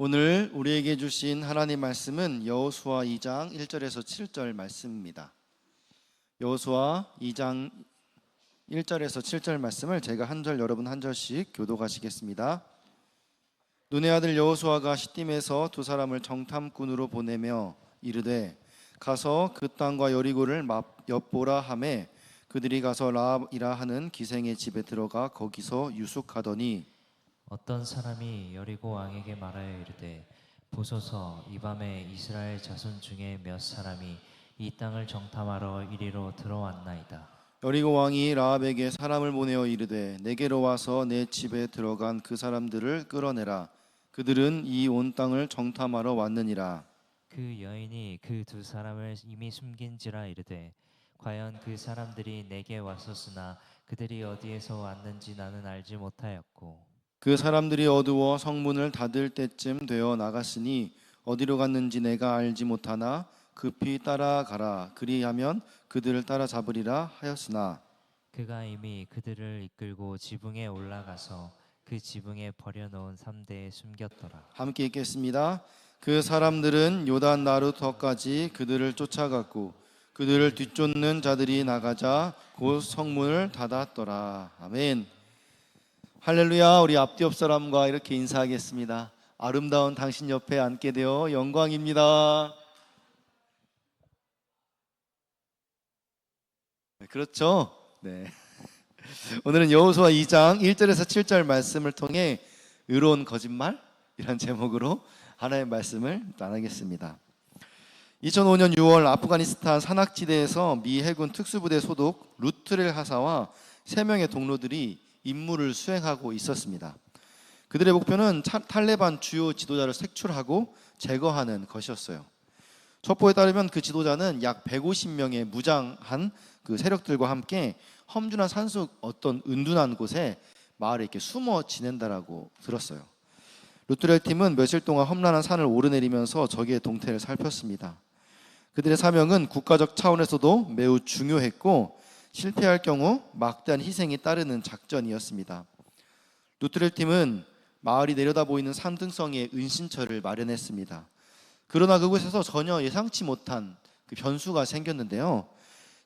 오늘 우리에게 주신 하나님 말씀은 여호수아 2장 1절에서 7절 말씀입니다. 여호수아 2장 1절에서 7절 말씀을 제가 한 절 여러분 한 절씩 교독하시겠습니다. 눈의 아들 여호수아가 시딤에서 두 사람을 정탐꾼으로 보내며 이르되 가서 그 땅과 여리고를 엿보라 하매 그들이 가서 라합이라 하는 기생의 집에 들어가 거기서 유숙하더니 어떤 사람이 여리고 왕에게 말하여 이르되 보소서 이 밤에 이스라엘 자손 중에 몇 사람이 이 땅을 정탐하러 이리로 들어왔나이다. 여리고 왕이 라합에게 사람을 보내어 이르되 내게로 와서 내 집에 들어간 그 사람들을 끌어내라. 그들은 이 온 땅을 정탐하러 왔느니라. 그 여인이 그 두 사람을 이미 숨긴지라 이르되 과연 그 사람들이 내게 왔었으나 그들이 어디에서 왔는지 나는 알지 못하였고 그 사람들이 어두워 성문을 닫을 때쯤 되어 나갔으니 어디로 갔는지 내가 알지 못하나 급히 따라가라. 그리하면 그들을 따라잡으리라 하였으나 그가 이미 그들을 이끌고 지붕에 올라가서 그 지붕에 버려놓은 삼대에 숨겼더라. 함께 읽겠습니다. 그 사람들은 요단 나루터까지 그들을 쫓아갔고 그들을 뒤쫓는 자들이 나가자 곧 성문을 닫았더라. 아멘. 할렐루야. 우리 앞뒤 옆 사람과 이렇게 인사하겠습니다. 아름다운 당신 옆에 앉게 되어 영광입니다. 그렇죠? 네. 오늘은 여호수아 2장 1절에서 7절 말씀을 통해 의로운 거짓말이란 제목으로 하나의 말씀을 나누겠습니다. 2005년 6월 아프가니스탄 산악지대에서 미 해군 특수부대 소속 루트렐 하사와 3명의 동료들이 임무를 수행하고 있었습니다. 그들의 목표는 탈레반 주요 지도자를 색출하고 제거하는 것이었어요. 첩보에 따르면 그 지도자는 약 150명의 무장한 그 세력들과 함께 험준한 산속 어떤 은둔한 곳에 마을에 이렇게 숨어 지낸다라고 들었어요. 루트렐 팀은 며칠 동안 험난한 산을 오르내리면서 적의 동태를 살폈습니다. 그들의 사명은 국가적 차원에서도 매우 중요했고 실패할 경우 막대한 희생이 따르는 작전이었습니다. 루트렐 팀은 마을이 내려다 보이는 산등성에 은신처를 마련했습니다. 그러나 그곳에서 전혀 예상치 못한 그 변수가 생겼는데요.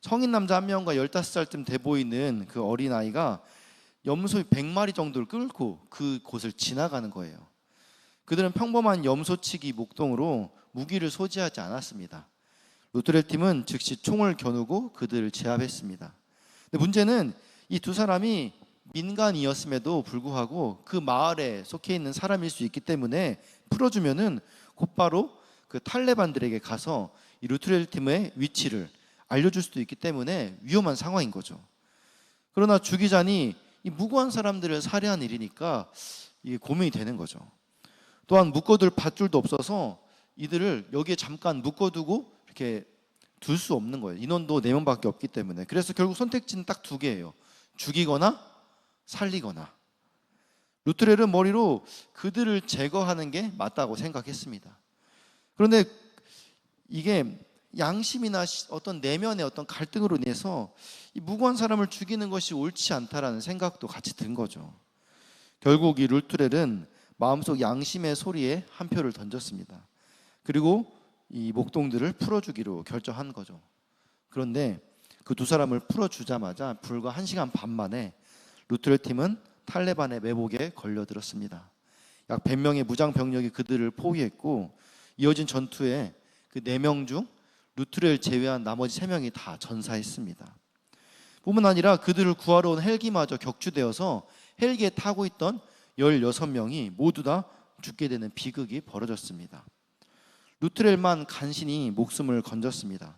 성인 남자 1명과 15살쯤 돼 보이는 그 어린아이가 염소 100마리 정도를 끌고 그곳을 지나가는 거예요. 그들은 평범한 염소치기 목동으로 무기를 소지하지 않았습니다. 루트렐 팀은 즉시 총을 겨누고 그들을 제압했습니다. 근데 문제는 이 두 사람이 민간이었음에도 불구하고 그 마을에 속해 있는 사람일 수 있기 때문에 풀어주면은 곧바로 그 탈레반들에게 가서 이 루트렐 팀의 위치를 알려줄 수도 있기 때문에 위험한 상황인 거죠. 그러나 주기자니 이 무고한 사람들을 살해한 일이니까 이게 고민이 되는 거죠. 또한 묶어둘 밧줄도 없어서 이들을 여기에 잠깐 묶어두고 이렇게 둘 수 없는 거예요. 인원도 4명밖에 없기 때문에. 그래서 결국 선택지는 딱 2개예요. 죽이거나 살리거나. 루트렐은 머리로 그들을 제거하는 게 맞다고 생각했습니다. 그런데 이게 양심이나 어떤 내면의 어떤 갈등으로 인해서 이 무고한 사람을 죽이는 것이 옳지 않다라는 생각도 같이 든 거죠. 결국 이 루트렐은 마음속 양심의 소리에 한 표를 던졌습니다. 그리고 이 목동들을 풀어주기로 결정한 거죠. 그런데 그 두 사람을 풀어주자마자 불과 1시간 반 만에 루트렐 팀은 탈레반의 매복에 걸려들었습니다. 약 100명의 무장 병력이 그들을 포위했고 이어진 전투에 그 4명 중 루트렐 제외한 나머지 3명이 다 전사했습니다. 뿐만 아니라 그들을 구하러 온 헬기마저 격추되어서 헬기에 타고 있던 16명이 모두 다 죽게 되는 비극이 벌어졌습니다. 루트렐만 간신히 목숨을 건졌습니다.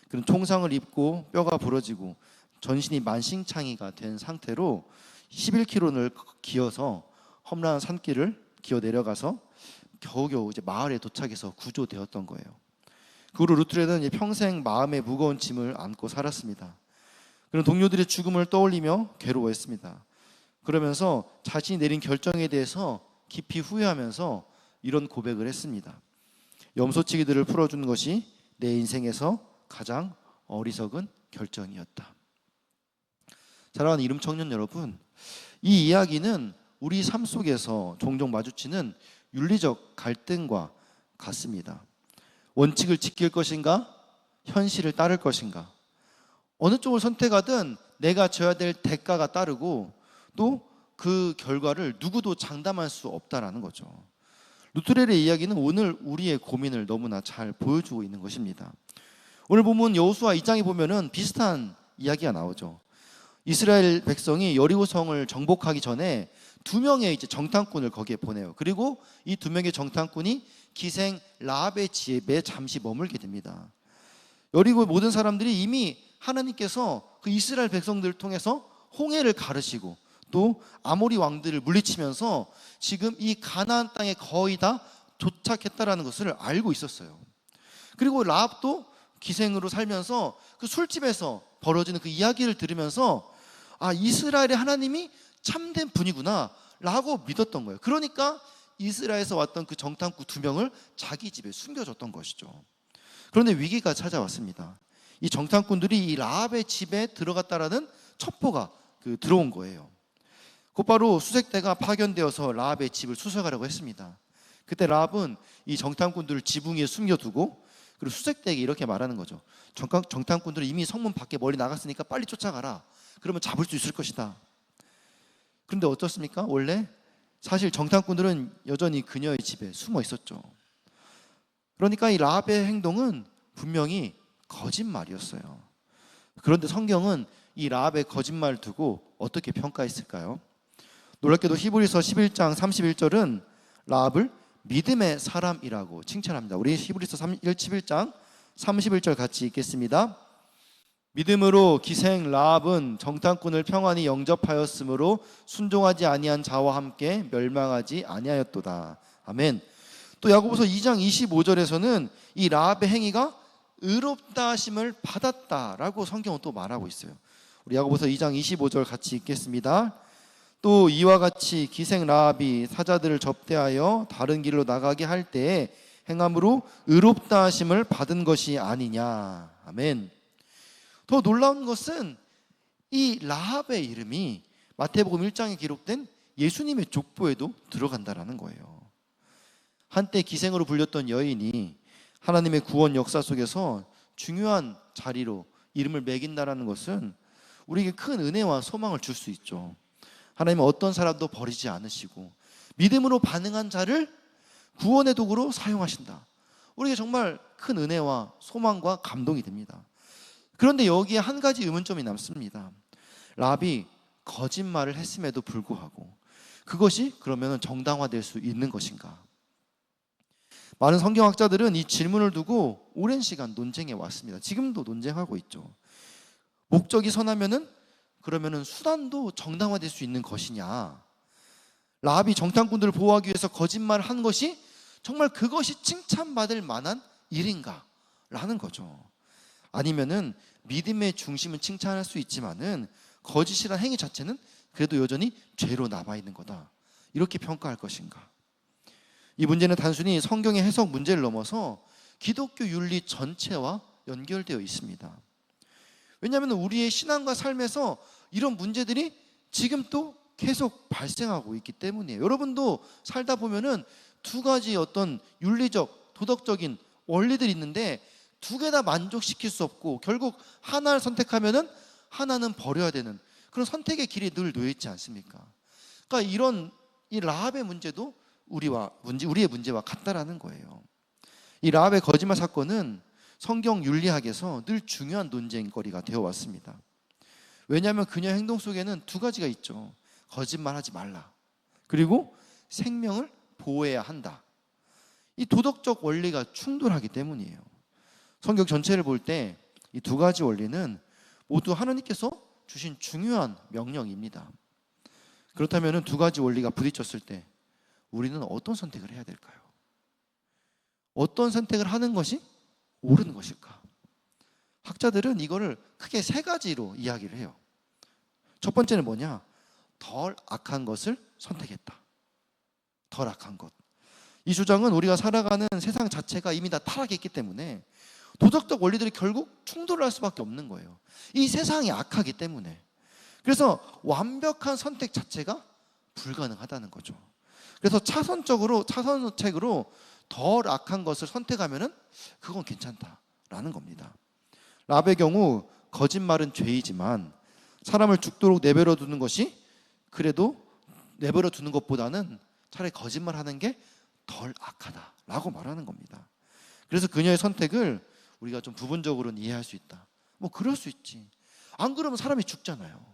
그는 총상을 입고 뼈가 부러지고 전신이 만신창이가 된 상태로 11km를 기어서 험난한 산길을 기어 내려가서 겨우겨우 이제 마을에 도착해서 구조되었던 거예요. 그 후로 루트렐은 평생 마음의 무거운 짐을 안고 살았습니다. 그는 동료들의 죽음을 떠올리며 괴로워했습니다. 그러면서 자신이 내린 결정에 대해서 깊이 후회하면서 이런 고백을 했습니다. 염소치기들을 풀어주는 것이 내 인생에서 가장 어리석은 결정이었다. 사랑하는 이름 청년 여러분, 이 이야기는 우리 삶 속에서 종종 마주치는 윤리적 갈등과 같습니다. 원칙을 지킬 것인가? 현실을 따를 것인가? 어느 쪽을 선택하든 내가 져야 될 대가가 따르고 또 그 결과를 누구도 장담할 수 없다라는 거죠. 루트렐의 이야기는 오늘 우리의 고민을 너무나 잘 보여주고 있는 것입니다. 오늘 보면 여호수아 2장에 보면은 비슷한 이야기가 나오죠. 이스라엘 백성이 여리고성을 정복하기 전에 두 명의 이제 정탐꾼을 거기에 보내요. 그리고 이 두 명의 정탐꾼이 기생 라합의 집에 잠시 머물게 됩니다. 여리고 모든 사람들이 이미 하나님께서 그 이스라엘 백성들을 통해서 홍해를 가르시고 또 아모리 왕들을 물리치면서 지금 이 가나안 땅에 거의 다 도착했다라는 것을 알고 있었어요. 그리고 라합도 기생으로 살면서 그 술집에서 벌어지는 그 이야기를 들으면서 아, 이스라엘의 하나님이 참된 분이구나 라고 믿었던 거예요. 그러니까 이스라엘에서 왔던 그 정탐꾼 두 명을 자기 집에 숨겨줬던 것이죠. 그런데 위기가 찾아왔습니다. 이 정탐꾼들이 이 라합의 집에 들어갔다라는 첩보가 들어온 거예요. 곧바로 수색대가 파견되어서 라합의 집을 수색하려고 했습니다. 그때 라합은 이 정탐꾼들을 지붕 위에 숨겨두고 그리고 수색대에게 이렇게 말하는 거죠. 정탐꾼들은 이미 성문 밖에 멀리 나갔으니까 빨리 쫓아가라. 그러면 잡을 수 있을 것이다. 그런데 어떻습니까? 원래 사실 정탐꾼들은 여전히 그녀의 집에 숨어 있었죠. 그러니까 이 라합의 행동은 분명히 거짓말이었어요. 그런데 성경은 이 라합의 거짓말을 두고 어떻게 평가했을까요? 놀랍게도 히브리서 11장 31절은 라합을 믿음의 사람이라고 칭찬합니다. 우리 히브리서 11장 31절 같이 읽겠습니다. 믿음으로 기생 라합은 정탐꾼을 평안히 영접하였으므로 순종하지 아니한 자와 함께 멸망하지 아니하였도다. 아멘. 또 야고보서 2장 25절에서는 이 라합의 행위가 의롭다 하심을 받았다라고 성경은 또 말하고 있어요. 우리 야고보서 2장 25절 같이 읽겠습니다. 또 이와 같이 기생 라합이 사자들을 접대하여 다른 길로 나가게 할 때에 행함으로 의롭다 하심을 받은 것이 아니냐. 아멘. 더 놀라운 것은 이 라합의 이름이 마태복음 1장에 기록된 예수님의 족보에도 들어간다라는 거예요. 한때 기생으로 불렸던 여인이 하나님의 구원 역사 속에서 중요한 자리로 이름을 매긴다라는 것은 우리에게 큰 은혜와 소망을 줄 수 있죠. 하나님은 어떤 사람도 버리지 않으시고 믿음으로 반응한 자를 구원의 도구로 사용하신다. 우리에게 정말 큰 은혜와 소망과 감동이 됩니다. 그런데 여기에 한 가지 의문점이 남습니다. 라합이 거짓말을 했음에도 불구하고 그것이 그러면 정당화될 수 있는 것인가? 많은 성경학자들은 이 질문을 두고 오랜 시간 논쟁해 왔습니다. 지금도 논쟁하고 있죠. 목적이 선하면은 그러면은 수단도 정당화될 수 있는 것이냐? 라합이 정탐꾼들을 보호하기 위해서 거짓말을 한 것이 정말 그것이 칭찬받을 만한 일인가? 라는 거죠. 아니면은 믿음의 중심은 칭찬할 수 있지만은 거짓이란 행위 자체는 그래도 여전히 죄로 남아 있는 거다. 이렇게 평가할 것인가? 이 문제는 단순히 성경의 해석 문제를 넘어서 기독교 윤리 전체와 연결되어 있습니다. 왜냐하면 우리의 신앙과 삶에서 이런 문제들이 지금 또 계속 발생하고 있기 때문이에요. 여러분도 살다 보면은 두 가지 어떤 윤리적, 도덕적인 원리들이 있는데 두 개 다 만족시킬 수 없고 결국 하나를 선택하면은 하나는 버려야 되는 그런 선택의 길이 늘 놓여 있지 않습니까? 그러니까 이런 이 라합의 문제도 우리의 문제와 같다라는 거예요. 이 라합의 거짓말 사건은 성경 윤리학에서 늘 중요한 논쟁거리가 되어 왔습니다. 왜냐하면 그녀 행동 속에는 두 가지가 있죠. 거짓말하지 말라. 그리고 생명을 보호해야 한다. 이 도덕적 원리가 충돌하기 때문이에요. 성경 전체를 볼 때 이 두 가지 원리는 모두 하나님께서 주신 중요한 명령입니다. 그렇다면 두 가지 원리가 부딪혔을 때 우리는 어떤 선택을 해야 될까요? 어떤 선택을 하는 것이 옳은 것일까? 학자들은 이거를 크게 세 가지로 이야기를 해요. 첫 번째는 뭐냐? 덜 악한 것을 선택했다. 덜 악한 것. 이 주장은 우리가 살아가는 세상 자체가 이미 다 타락했기 때문에 도덕적 원리들이 결국 충돌할 수밖에 없는 거예요. 이 세상이 악하기 때문에. 그래서 완벽한 선택 자체가 불가능하다는 거죠. 그래서 차선책으로 덜 악한 것을 선택하면은 그건 괜찮다라는 겁니다. 랍의 경우 거짓말은 죄이지만 사람을 죽도록 내버려 두는 것이 그래도 내버려 두는 것보다는 차라리 거짓말하는 게 덜 악하다라고 말하는 겁니다. 그래서 그녀의 선택을 우리가 좀 부분적으로는 이해할 수 있다. 뭐 그럴 수 있지. 안 그러면 사람이 죽잖아요.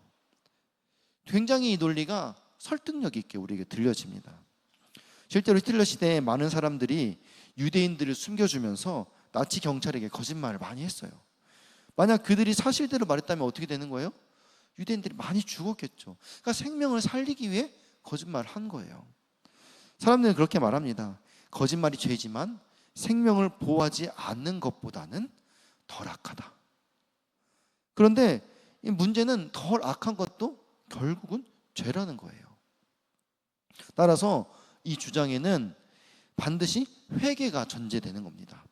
굉장히 이 논리가 설득력 있게 우리에게 들려집니다. 실제로 히틀러 시대에 많은 사람들이 유대인들을 숨겨주면서 나치 경찰에게 거짓말을 많이 했어요. 만약 그들이 사실대로 말했다면 어떻게 되는 거예요? 유대인들이 많이 죽었겠죠. 그러니까 생명을 살리기 위해 거짓말을 한 거예요. 사람들은 그렇게 말합니다. 거짓말이 죄지만 생명을 보호하지 않는 것보다는 덜 악하다. 그런데 이 문제는 덜 악한 것도 결국은 죄라는 거예요. 따라서 이 주장에는 반드시 회개가 전제되는 겁니다.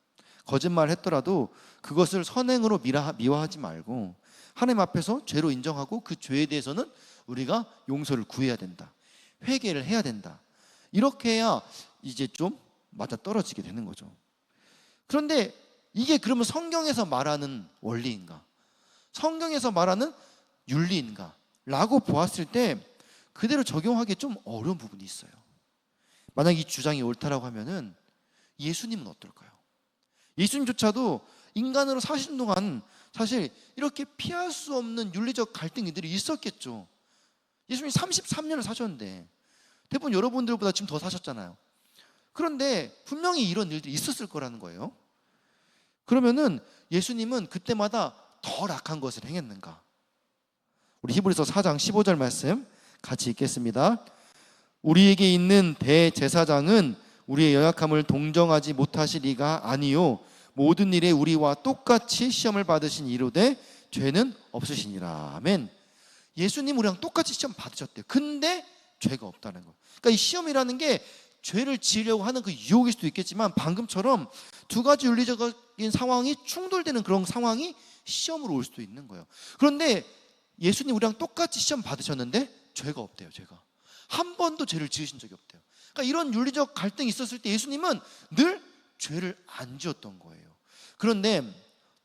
거짓말을 했더라도 그것을 선행으로 미화하지 말고 하나님 앞에서 죄로 인정하고 그 죄에 대해서는 우리가 용서를 구해야 된다. 회개를 해야 된다. 이렇게 해야 이제 좀 맞아떨어지게 되는 거죠. 그런데 이게 그러면 성경에서 말하는 원리인가? 성경에서 말하는 윤리인가? 라고 보았을 때 그대로 적용하기 좀 어려운 부분이 있어요. 만약 이 주장이 옳다라고 하면은 예수님은 어떨까요? 예수님조차도 인간으로 사신 동안 사실 이렇게 피할 수 없는 윤리적 갈등들이 있었겠죠. 예수님이 33년을 사셨는데 대부분 여러분들보다 지금 더 사셨잖아요. 그런데 분명히 이런 일들이 있었을 거라는 거예요. 그러면은 예수님은 그때마다 덜 악한 것을 행했는가? 우리 히브리서 4장 15절 말씀 같이 읽겠습니다. 우리에게 있는 대제사장은 우리의 연약함을 동정하지 못하실 이가 아니요 모든 일에 우리와 똑같이 시험을 받으신 이로되 죄는 없으시니라. 아멘. 예수님 우리랑 똑같이 시험 받으셨대요. 근데 죄가 없다는 거. 그러니까 이 시험이라는 게 죄를 지으려고 하는 그 유혹일 수도 있겠지만 방금처럼 두 가지 윤리적인 상황이 충돌되는 그런 상황이 시험으로 올 수도 있는 거예요. 그런데 예수님 우리랑 똑같이 시험 받으셨는데 죄가 없대요. 죄가 한 번도 죄를 지으신 적이 없대요. 그러니까 이런 윤리적 갈등이 있었을 때 예수님은 늘 죄를 안 지었던 거예요. 그런데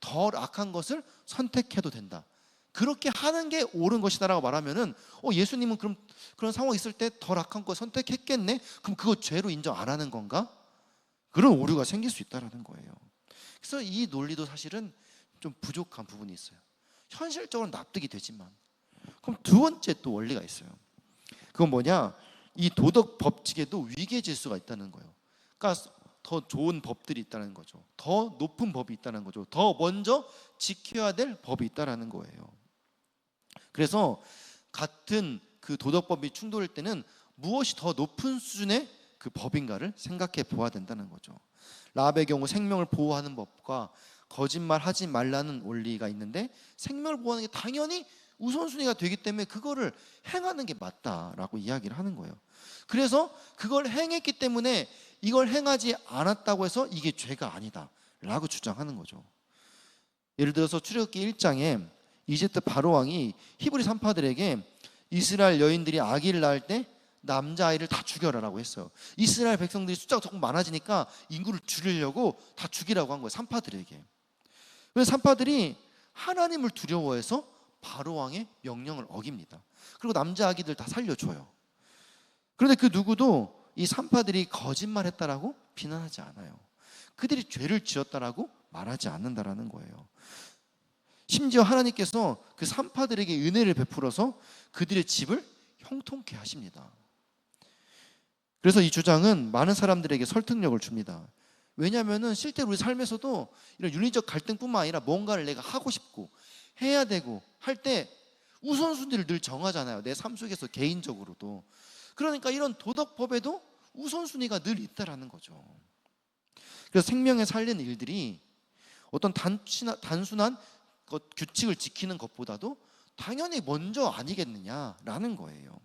덜 악한 것을 선택해도 된다. 그렇게 하는 게 옳은 것이다라고 말하면은 예수님은 그럼 그런 상황이 있을 때 덜 악한 거 선택했겠네? 그럼 그거 죄로 인정 안 하는 건가? 그런 오류가 생길 수 있다라는 거예요. 그래서 이 논리도 사실은 좀 부족한 부분이 있어요. 현실적으로 납득이 되지만 그럼 두 번째 또 원리가 있어요. 그건 뭐냐? 이 도덕 법칙에도 위계 질서가 있다는 거예요. 그러니까 더 좋은 법들이 있다는 거죠. 더 높은 법이 있다는 거죠. 더 먼저 지켜야 될 법이 있다는 거예요. 그래서 같은 그 도덕법이 충돌할 때는 무엇이 더 높은 수준의 그 법인가를 생각해 보아야 된다는 거죠. 라합의 경우 생명을 보호하는 법과 거짓말하지 말라는 원리가 있는데 생명을 보호하는 게 당연히 우선순위가 되기 때문에 그거를 행하는 게 맞다라고 이야기를 하는 거예요. 그래서 그걸 행했기 때문에 이걸 행하지 않았다고 해서 이게 죄가 아니다라고 주장하는 거죠. 예를 들어서 출애굽기 1장에 이집트 바로 왕이 히브리 산파들에게 이스라엘 여인들이 아기를 낳을 때 남자아이를 다 죽여라라고 했어요. 이스라엘 백성들이 숫자가 조금 많아지니까 인구를 줄이려고 다 죽이라고 한 거예요. 산파들에게. 그래서 산파들이 하나님을 두려워해서 바로 왕의 명령을 어깁니다. 그리고 남자 아기들 다 살려줘요. 그런데 그 누구도 이 산파들이 거짓말했다라고 비난하지 않아요. 그들이 죄를 지었다라고 말하지 않는다라는 거예요. 심지어 하나님께서 그 산파들에게 은혜를 베풀어서 그들의 집을 형통케 하십니다. 그래서 이 주장은 많은 사람들에게 설득력을 줍니다. 왜냐하면 실제로 우리 삶에서도 이런 윤리적 갈등뿐만 아니라 뭔가를 내가 하고 싶고 해야 되고 할 때 우선순위를 늘 정하잖아요. 내 삶 속에서 개인적으로도. 그러니까 이런 도덕법에도 우선순위가 늘 있다라는 거죠. 그래서 생명에 살리는 일들이 어떤 단순한 규칙을 지키는 것보다도 당연히 먼저 아니겠느냐라는 거예요.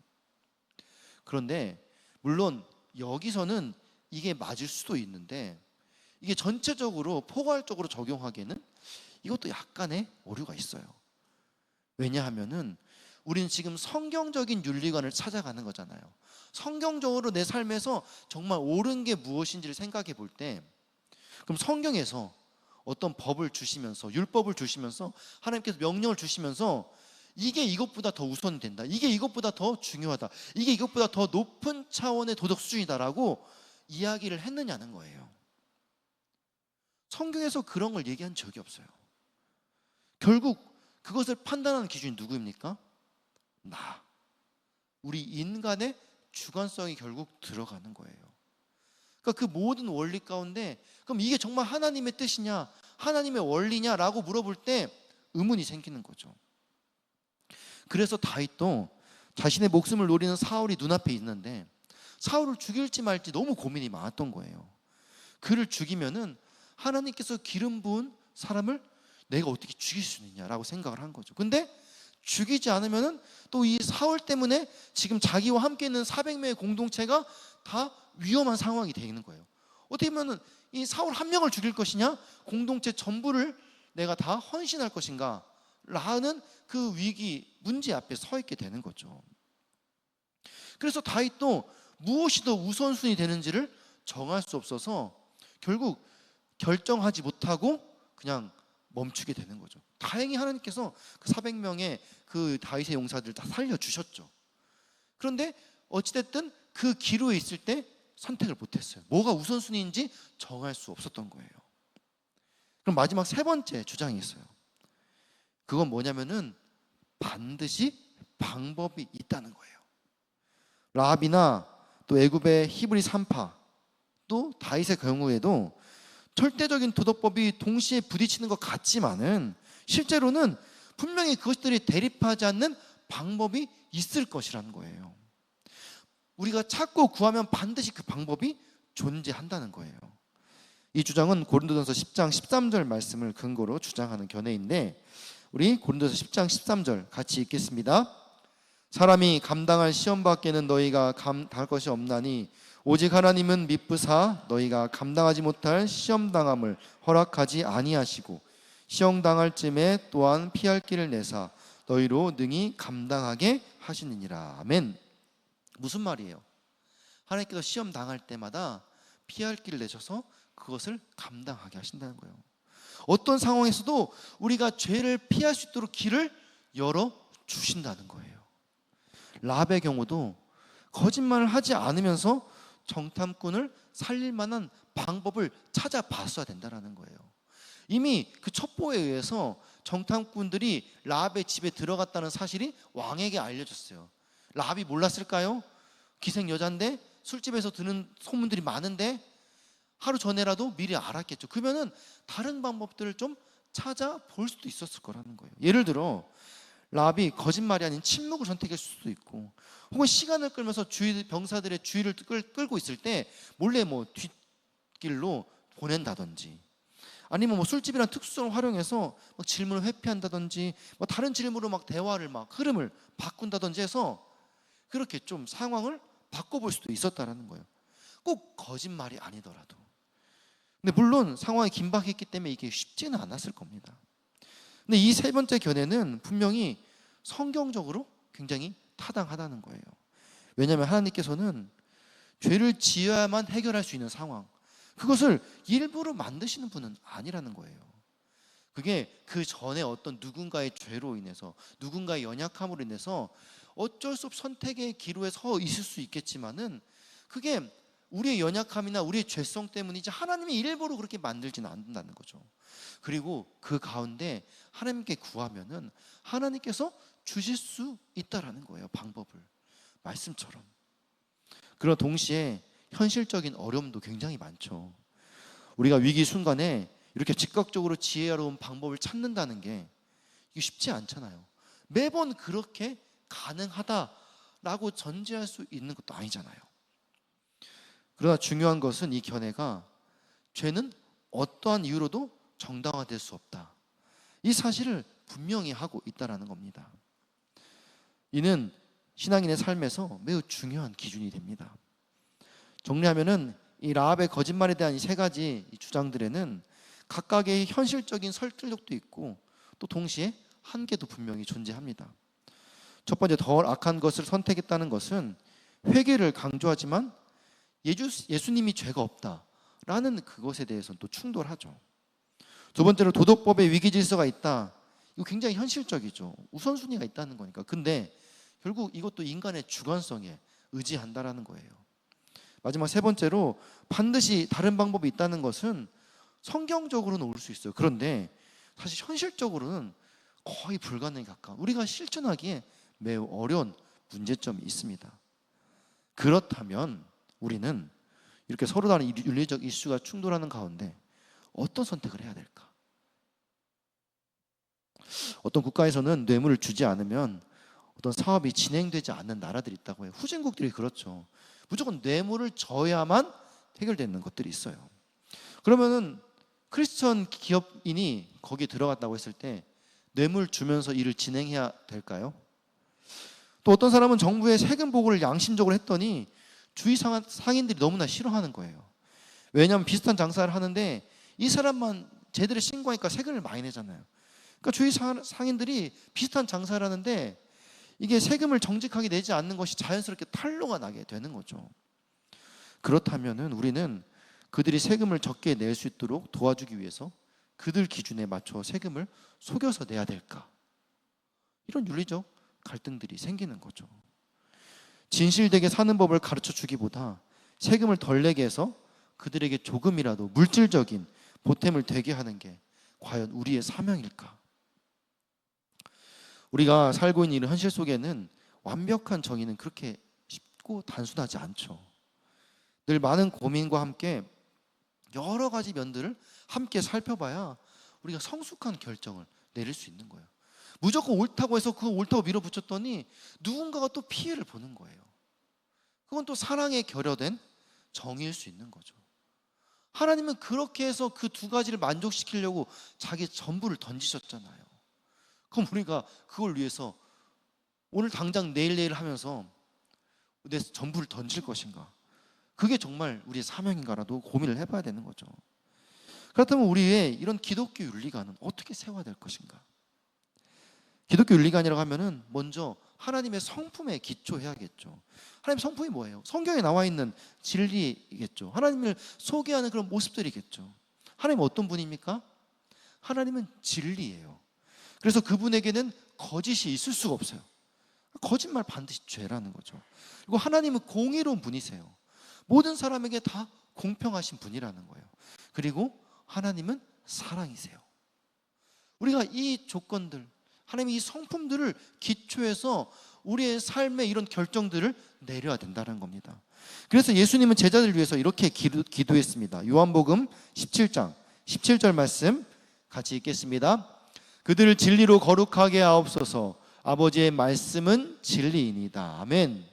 그런데 물론 여기서는 이게 맞을 수도 있는데 이게 전체적으로 포괄적으로 적용하기에는 이것도 약간의 오류가 있어요. 왜냐하면은 우리는 지금 성경적인 윤리관을 찾아가는 거잖아요. 성경적으로 내 삶에서 정말 옳은 게 무엇인지를 생각해 볼 때, 그럼 성경에서 어떤 법을 주시면서, 율법을 주시면서, 하나님께서 명령을 주시면서 이게 이것보다 더 우선이 된다, 이게 이것보다 더 중요하다, 이게 이것보다 더 높은 차원의 도덕 수준이다라고 이야기를 했느냐는 거예요. 성경에서 그런 걸 얘기한 적이 없어요. 결국 그것을 판단하는 기준이 누구입니까? 우리 인간의 주관성이 결국 들어가는 거예요. 그러니까 그 모든 원리 가운데 그럼 이게 정말 하나님의 뜻이냐, 하나님의 원리냐라고 물어볼 때 의문이 생기는 거죠. 그래서 다윗도 자신의 목숨을 노리는 사울이 눈앞에 있는데 사울을 죽일지 말지 너무 고민이 많았던 거예요. 그를 죽이면은 하나님께서 기름 부은 사람을 내가 어떻게 죽일 수 있냐라고 생각을 한 거죠. 근데 죽이지 않으면은 또 이 사울 때문에 지금 자기와 함께 있는 400명의 공동체가 다 위험한 상황이 되어 있는 거예요. 어떻게 보면은 이 사울 한 명을 죽일 것이냐, 공동체 전부를 내가 다 헌신할 것인가 라는 그 위기, 문제 앞에 서 있게 되는 거죠. 그래서 다윗도 무엇이 더 우선순위 되는지를 정할 수 없어서 결국 결정하지 못하고 그냥 멈추게 되는 거죠. 다행히 하나님께서 그 400명의 그 다윗의 용사들 다 살려주셨죠. 그런데 어찌됐든 그 기로에 있을 때 선택을 못했어요. 뭐가 우선순위인지 정할 수 없었던 거예요. 그럼 마지막 세 번째 주장이 있어요. 그건 뭐냐면은 반드시 방법이 있다는 거예요. 라합이나 또 애굽의 히브리 산파, 또 다윗의 경우에도 절대적인 도덕법이 동시에 부딪히는 것 같지만은 실제로는 분명히 그것들이 대립하지 않는 방법이 있을 것이라는 거예요. 우리가 찾고 구하면 반드시 그 방법이 존재한다는 거예요. 이 주장은 고린도전서 10장 13절 말씀을 근거로 주장하는 견해인데, 우리 고린도전서 10장 13절 같이 읽겠습니다. 사람이 감당할 시험 밖에는 너희가 감당할 것이 없나니 오직 하나님은 미쁘사 너희가 감당하지 못할 시험 당함을 허락하지 아니하시고 시험 당할 쯤에 또한 피할 길을 내사 너희로 능히 감당하게 하시느니라. 아멘. 무슨 말이에요? 하나님께서 시험 당할 때마다 피할 길을 내셔서 그것을 감당하게 하신다는 거예요. 어떤 상황에서도 우리가 죄를 피할 수 있도록 길을 열어 주신다는 거예요. 라합의 경우도 거짓말을 하지 않으면서 정탐꾼을 살릴 만한 방법을 찾아봤어야 된다는 거예요. 이미 그 첩보에 의해서 정탐꾼들이 라합의 집에 들어갔다는 사실이 왕에게 알려졌어요. 라합이 몰랐을까요? 기생 여잔데 술집에서 드는 소문들이 많은데 하루 전에라도 미리 알았겠죠. 그러면은 다른 방법들을 좀 찾아볼 수도 있었을 거라는 거예요. 예를 들어 라합이 거짓말이 아닌 침묵을 선택할 수도 있고, 혹은 시간을 끌면서 병사들의 주의를 끌고 있을 때 몰래 뭐 뒷길로 보낸다든지, 아니면 뭐 술집이라는 특수성을 활용해서 막 질문을 회피한다든지, 뭐 다른 질문으로 막 대화를 막 흐름을 바꾼다든지 해서 그렇게 좀 상황을 바꿔볼 수도 있었다라는 거예요. 꼭 거짓말이 아니더라도. 근데 물론 상황이 긴박했기 때문에 이게 쉽지는 않았을 겁니다. 근데 이 세 번째 견해는 분명히 성경적으로 굉장히 타당하다는 거예요. 왜냐하면 하나님께서는 죄를 지어야만 해결할 수 있는 상황, 그것을 일부러 만드시는 분은 아니라는 거예요. 그게 그 전에 어떤 누군가의 죄로 인해서, 누군가의 연약함으로 인해서 어쩔 수 없이 선택의 기로에 서 있을 수 있겠지만은 그게 우리의 연약함이나 우리의 죄성 때문이지 하나님이 일부러 그렇게 만들지는 않는다는 거죠. 그리고 그 가운데 하나님께 구하면은 하나님께서 주실 수 있다라는 거예요. 방법을, 말씀처럼. 그러나 동시에 현실적인 어려움도 굉장히 많죠. 우리가 위기 순간에 이렇게 즉각적으로 지혜로운 방법을 찾는다는 게 이게 쉽지 않잖아요. 매번 그렇게 가능하다라고 전제할 수 있는 것도 아니잖아요. 그러나 중요한 것은 이 견해가 죄는 어떠한 이유로도 정당화될 수 없다, 이 사실을 분명히 하고 있다는 겁니다. 이는 신앙인의 삶에서 매우 중요한 기준이 됩니다. 정리하면은 이 라합의 거짓말에 대한 이 세 가지 주장들에는 각각의 현실적인 설득력도 있고 또 동시에 한계도 분명히 존재합니다. 첫 번째 더 악한 것을 선택했다는 것은 회개를 강조하지만 예수님이 죄가 없다라는 그것에 대해서는 또 충돌하죠. 두 번째로 도덕법에 위기 질서가 있다. 이거 굉장히 현실적이죠. 우선순위가 있다는 거니까. 근데 결국 이것도 인간의 주관성에 의지한다라는 거예요. 마지막 세 번째로 반드시 다른 방법이 있다는 것은 성경적으로는 올 수 있어요. 그런데 사실 현실적으로는 거의 불가능에 가까운, 우리가 실천하기에 매우 어려운 문제점이 있습니다. 그렇다면 우리는 이렇게 서로 다른 윤리적 이슈가 충돌하는 가운데 어떤 선택을 해야 될까? 어떤 국가에서는 뇌물을 주지 않으면 어떤 사업이 진행되지 않는 나라들이 있다고 해요. 후진국들이 그렇죠. 무조건 뇌물을 줘야만 해결되는 것들이 있어요. 그러면은 크리스천 기업인이 거기에 들어갔다고 했을 때 뇌물 주면서 일을 진행해야 될까요? 또 어떤 사람은 정부의 세금 보고를 양심적으로 했더니 주위 상인들이 너무나 싫어하는 거예요. 왜냐하면 비슷한 장사를 하는데 이 사람만 제대로 신고하니까 세금을 많이 내잖아요. 그러니까 주위 상인들이 비슷한 장사를 하는데 이게 세금을 정직하게 내지 않는 것이 자연스럽게 탄로가 나게 되는 거죠. 그렇다면은 우리는 그들이 세금을 적게 낼 수 있도록 도와주기 위해서 그들 기준에 맞춰 세금을 속여서 내야 될까? 이런 윤리적 갈등들이 생기는 거죠. 진실되게 사는 법을 가르쳐 주기보다 세금을 덜 내게 해서 그들에게 조금이라도 물질적인 보탬을 되게 하는 게 과연 우리의 사명일까? 우리가 살고 있는 이런 현실 속에는 완벽한 정의는 그렇게 쉽고 단순하지 않죠. 늘 많은 고민과 함께 여러 가지 면들을 함께 살펴봐야 우리가 성숙한 결정을 내릴 수 있는 거예요. 무조건 옳다고 해서 그 옳다고 밀어붙였더니 누군가가 또 피해를 보는 거예요. 그건 또 사랑에 결여된 정의일 수 있는 거죠. 하나님은 그렇게 해서 그 두 가지를 만족시키려고 자기 전부를 던지셨잖아요. 그럼 우리가 그걸 위해서 오늘 당장 내일 하면서 내 전부를 던질 것인가? 그게 정말 우리의 사명인가라도 고민을 해봐야 되는 거죠. 그렇다면 우리의 이런 기독교 윤리관은 어떻게 세워야 될 것인가? 기독교 윤리관이라고 하면은 먼저 하나님의 성품에 기초해야겠죠. 하나님의 성품이 뭐예요? 성경에 나와 있는 진리이겠죠. 하나님을 소개하는 그런 모습들이겠죠. 하나님은 어떤 분입니까? 하나님은 진리예요. 그래서 그분에게는 거짓이 있을 수가 없어요. 거짓말 반드시 죄라는 거죠. 그리고 하나님은 공의로운 분이세요. 모든 사람에게 다 공평하신 분이라는 거예요. 그리고 하나님은 사랑이세요. 우리가 이 조건들, 하나님의 이 성품들을 기초해서 우리의 삶의 이런 결정들을 내려야 된다는 겁니다. 그래서 예수님은 제자들을 위해서 이렇게 기도했습니다. 요한복음 17장 17절 말씀 같이 읽겠습니다. 그들을 진리로 거룩하게 하옵소서. 아버지의 말씀은 진리이니이다. 아멘.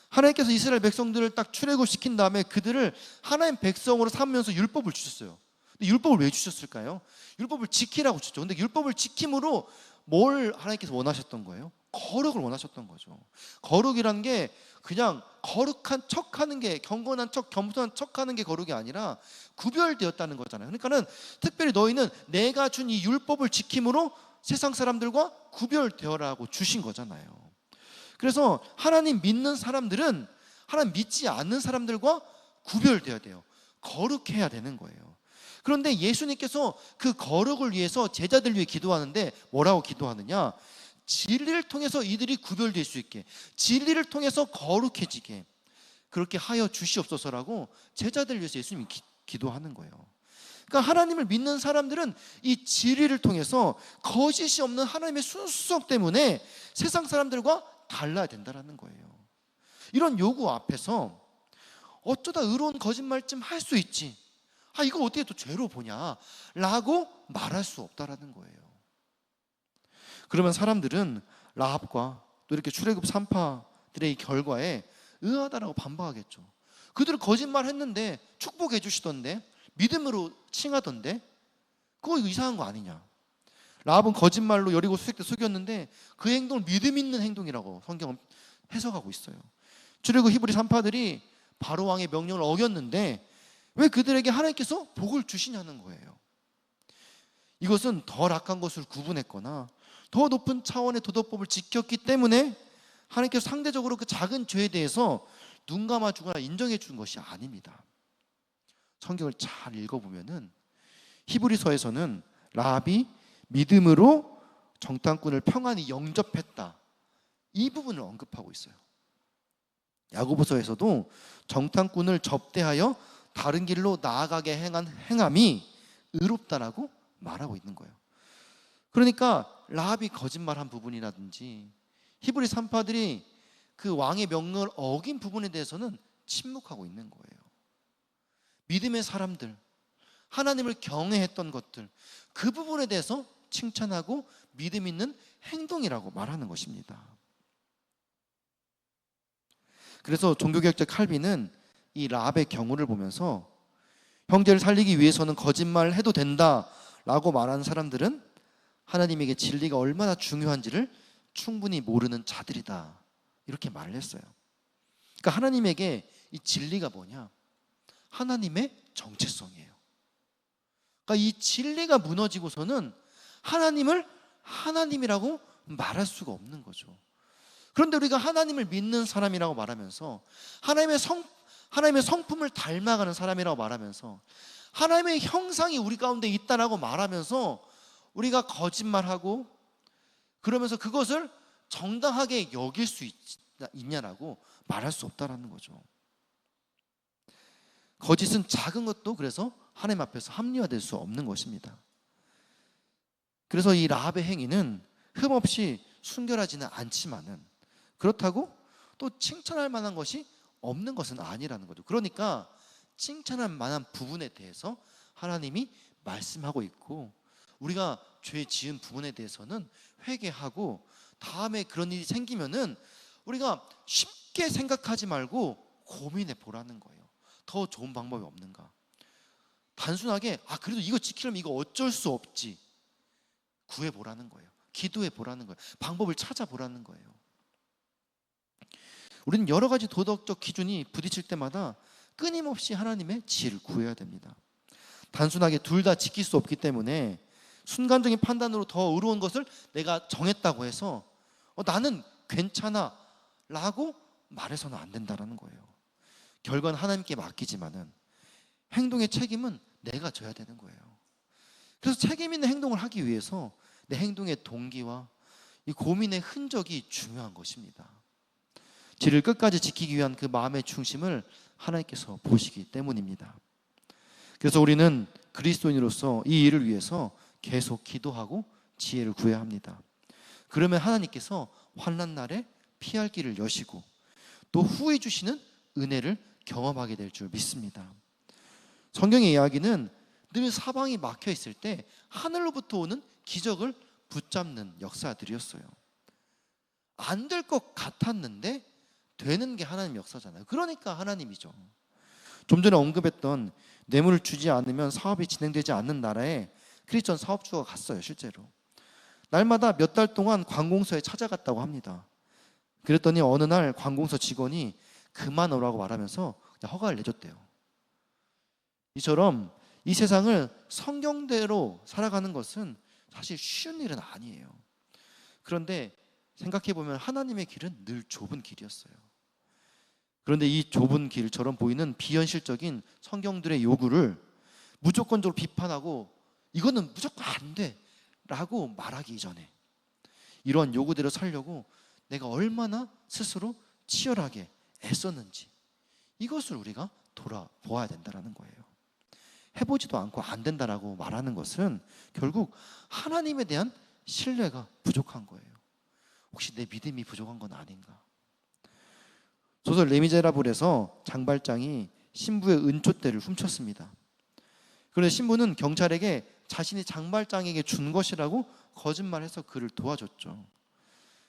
하나님께서 이스라엘 백성들을 딱 출애굽시킨 다음에 그들을 하나님 백성으로 삼으면서 율법을 주셨어요. 근데 율법을 왜 주셨을까요? 율법을 지키라고 주셨죠. 근데 율법을 지킴으로 뭘 하나님께서 원하셨던 거예요? 거룩을 원하셨던 거죠. 거룩이란 게 그냥 거룩한 척하는 게, 경건한 척, 겸손한 척하는 게 거룩이 아니라 구별되었다는 거잖아요. 그러니까는 특별히 너희는 내가 준 이 율법을 지킴으로 세상 사람들과 구별되어라고 주신 거잖아요. 그래서 하나님 믿는 사람들은 하나님 믿지 않는 사람들과 구별되어야 돼요. 거룩해야 되는 거예요. 그런데 예수님께서 그 거룩을 위해서 제자들 위해 기도하는데 뭐라고 기도하느냐? 진리를 통해서 이들이 구별될 수 있게, 진리를 통해서 거룩해지게 그렇게 하여 주시옵소서라고 제자들 위해서 예수님이 기도하는 거예요. 그러니까 하나님을 믿는 사람들은 이 진리를 통해서 거짓이 없는 하나님의 순수성 때문에 세상 사람들과 달라야 된다는 거예요. 이런 요구 앞에서 어쩌다 의로운 거짓말쯤 할 수 있지, 이거 어떻게 또 죄로 보냐 라고 말할 수 없다라는 거예요. 그러면 사람들은 라합과 또 이렇게 출애굽 산파들의 결과에 의아하다라고 반박하겠죠. 그들은 거짓말 했는데 축복해 주시던데, 믿음으로 칭하던데, 그거 이상한 거 아니냐. 라합은 거짓말로 여리고 수색대 속였는데 그 행동을 믿음 있는 행동이라고 성경은 해석하고 있어요. 출애굽 히브리 산파들이 바로 왕의 명령을 어겼는데 왜 그들에게 하나님께서 복을 주시냐는 거예요. 이것은 덜 악한 것을 구분했거나 더 높은 차원의 도덕법을 지켰기 때문에 하나님께서 상대적으로 그 작은 죄에 대해서 눈 감아주거나 인정해 준 것이 아닙니다. 성경을 잘 읽어보면은 히브리서에서는 라합이 믿음으로 정탐꾼을 평안히 영접했다, 이 부분을 언급하고 있어요. 야고보서에서도 정탐꾼을 접대하여 다른 길로 나아가게 행한 행함이 의롭다라고 말하고 있는 거예요. 그러니까 라합이 거짓말한 부분이라든지 히브리 산파들이 그 왕의 명령을 어긴 부분에 대해서는 침묵하고 있는 거예요. 믿음의 사람들, 하나님을 경외했던 것들, 그 부분에 대해서 칭찬하고 믿음 있는 행동이라고 말하는 것입니다. 그래서 종교개혁자 칼빈은 이 라합의 경우를 보면서 형제를 살리기 위해서는 거짓말을 해도 된다라고 말하는 사람들은 하나님에게 진리가 얼마나 중요한지를 충분히 모르는 자들이다, 이렇게 말을 했어요. 그러니까 하나님에게 이 진리가 뭐냐? 하나님의 정체성이에요. 그러니까 이 진리가 무너지고서는 하나님을 하나님이라고 말할 수가 없는 거죠. 그런데 우리가 하나님을 믿는 사람이라고 말하면서 하나님의 성품을 닮아가는 사람이라고 말하면서 하나님의 형상이 우리 가운데 있다라고 말하면서 우리가 거짓말하고 그러면서 그것을 정당하게 여길 수 있냐라고 말할 수 없다라는 거죠. 거짓은 작은 것도 그래서 하나님 앞에서 합리화될 수 없는 것입니다. 그래서 이 라합의 행위는 흠없이 순결하지는 않지만은 그렇다고 또 칭찬할 만한 것이 없는 것은 아니라는 거죠. 그러니까 칭찬할 만한 부분에 대해서 하나님이 말씀하고 있고, 우리가 죄 지은 부분에 대해서는 회개하고 다음에 그런 일이 생기면은 우리가 쉽게 생각하지 말고 고민해 보라는 거예요. 더 좋은 방법이 없는가? 단순하게 그래도 이거 지키려면 이거 어쩔 수 없지, 구해 보라는 거예요. 기도해 보라는 거예요. 방법을 찾아보라는 거예요. 우리는 여러 가지 도덕적 기준이 부딪힐 때마다 끊임없이 하나님의 지혜를 구해야 됩니다. 단순하게 둘 다 지킬 수 없기 때문에 순간적인 판단으로 더 의로운 것을 내가 정했다고 해서 나는 괜찮아 라고 말해서는 안 된다는 거예요. 결과는 하나님께 맡기지만은 행동의 책임은 내가 져야 되는 거예요. 그래서 책임 있는 행동을 하기 위해서 내 행동의 동기와 이 고민의 흔적이 중요한 것입니다. 진리를 끝까지 지키기 위한 그 마음의 중심을 하나님께서 보시기 때문입니다. 그래서 우리는 그리스도인으로서 이 일을 위해서 계속 기도하고 지혜를 구해야 합니다. 그러면 하나님께서 환난 날에 피할 길을 여시고 또 후해 주시는 은혜를 경험하게 될 줄 믿습니다. 성경의 이야기는 늘 사방이 막혀 있을 때 하늘로부터 오는 기적을 붙잡는 역사들이었어요. 안 될 것 같았는데 되는 게 하나님 역사잖아요. 그러니까 하나님이죠. 좀 전에 언급했던 뇌물을 주지 않으면 사업이 진행되지 않는 나라에 크리스천 사업주가 갔어요. 실제로 날마다 몇 달 동안 관공서에 찾아갔다고 합니다. 그랬더니 어느 날 관공서 직원이 그만 오라고 말하면서 그냥 허가를 내줬대요. 이처럼 이 세상을 성경대로 살아가는 것은 사실 쉬운 일은 아니에요. 그런데 생각해보면 하나님의 길은 늘 좁은 길이었어요. 그런데 이 좁은 길처럼 보이는 비현실적인 성경들의 요구를 무조건적으로 비판하고 이거는 무조건 안 돼 라고 말하기 이전에 이러한 요구대로 살려고 내가 얼마나 스스로 치열하게 애썼는지 이것을 우리가 돌아보아야 된다는 거예요. 해보지도 않고 안 된다라고 말하는 것은 결국 하나님에 대한 신뢰가 부족한 거예요. 혹시 내 믿음이 부족한 건 아닌가? 소설 레미제라블에서 장발장이 신부의 은촛대를 훔쳤습니다. 그런데 신부는 경찰에게 자신이 장발장에게 준 것이라고 거짓말해서 그를 도와줬죠.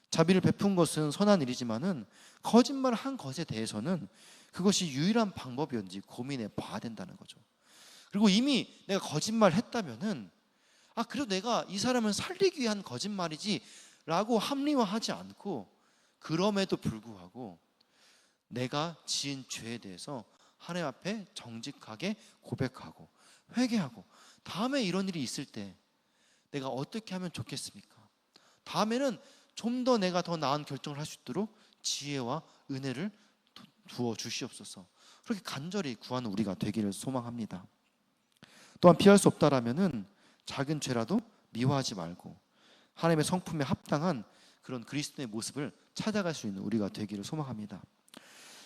자비를 베푼 것은 선한 일이지만은 거짓말한 것에 대해서는 그것이 유일한 방법이었는지 고민해 봐야 된다는 거죠. 그리고 이미 내가 거짓말했다면은 그래도 내가 이 사람을 살리기 위한 거짓말이지 라고 합리화하지 않고 그럼에도 불구하고 내가 지은 죄에 대해서 하나님 앞에 정직하게 고백하고 회개하고 다음에 이런 일이 있을 때 내가 어떻게 하면 좋겠습니까? 다음에는 좀 더 내가 더 나은 결정을 할 수 있도록 지혜와 은혜를 부어 주시옵소서. 그렇게 간절히 구하는 우리가 되기를 소망합니다. 또한 피할 수 없다라면은 작은 죄라도 미워하지 말고 하나님의 성품에 합당한 그런 그리스도의 모습을 찾아갈 수 있는 우리가 되기를 소망합니다.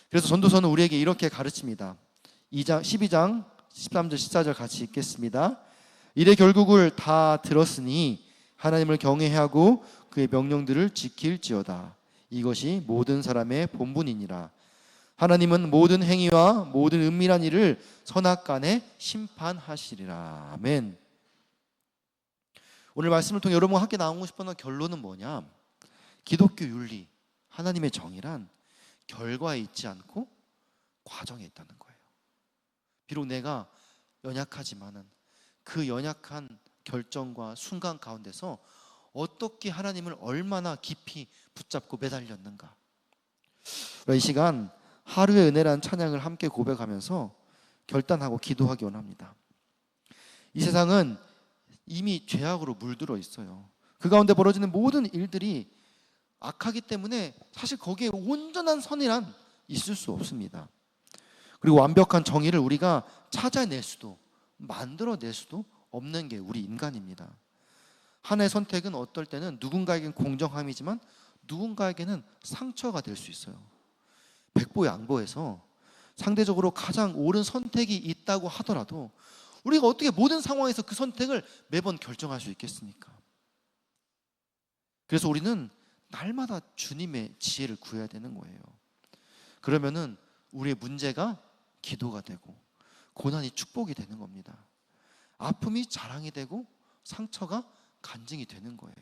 그래서 전도서는 우리에게 이렇게 가르칩니다. 12장 13절 14절 같이 읽겠습니다. 이래 결국을 다 들었으니 하나님을 경외해야 하고 그의 명령들을 지킬지어다. 이것이 모든 사람의 본분이니라. 하나님은 모든 행위와 모든 은밀한 일을 선악간에 심판하시리라. 아멘. 오늘 말씀을 통해 여러분과 함께 나누고 싶었던 결론은 뭐냐? 기독교 윤리, 하나님의 정의란 결과에 있지 않고 과정에 있다는 거예요. 비록 내가 연약하지만은 그 연약한 결정과 순간 가운데서 어떻게 하나님을 얼마나 깊이 붙잡고 매달렸는가. 이 시간 하루의 은혜라는 찬양을 함께 고백하면서 결단하고 기도하기 원합니다. 이 세상은 이미 죄악으로 물들어 있어요. 그 가운데 벌어지는 모든 일들이 악하기 때문에 사실 거기에 온전한 선이란 있을 수 없습니다. 그리고 완벽한 정의를 우리가 찾아낼 수도 만들어낼 수도 없는 게 우리 인간입니다. 하나의 선택은 어떨 때는 누군가에겐 공정함이지만 누군가에게는 상처가 될 수 있어요. 백보양보해서 상대적으로 가장 옳은 선택이 있다고 하더라도 우리가 어떻게 모든 상황에서 그 선택을 매번 결정할 수 있겠습니까? 그래서 우리는 날마다 주님의 지혜를 구해야 되는 거예요. 그러면은 우리의 문제가 기도가 되고 고난이 축복이 되는 겁니다. 아픔이 자랑이 되고 상처가 간증이 되는 거예요.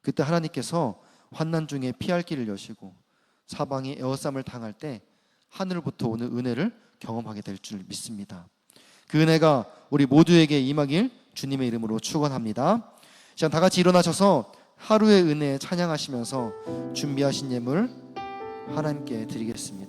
그때 하나님께서 환난 중에 피할 길을 여시고 사방이 에워싸움을 당할 때 하늘부터 오는 은혜를 경험하게 될 줄 믿습니다. 그 은혜가 우리 모두에게 임하길 주님의 이름으로 축원합니다. 시간 다 같이 일어나셔서 하루의 은혜 찬양하시면서 준비하신 예물 하나님께 드리겠습니다.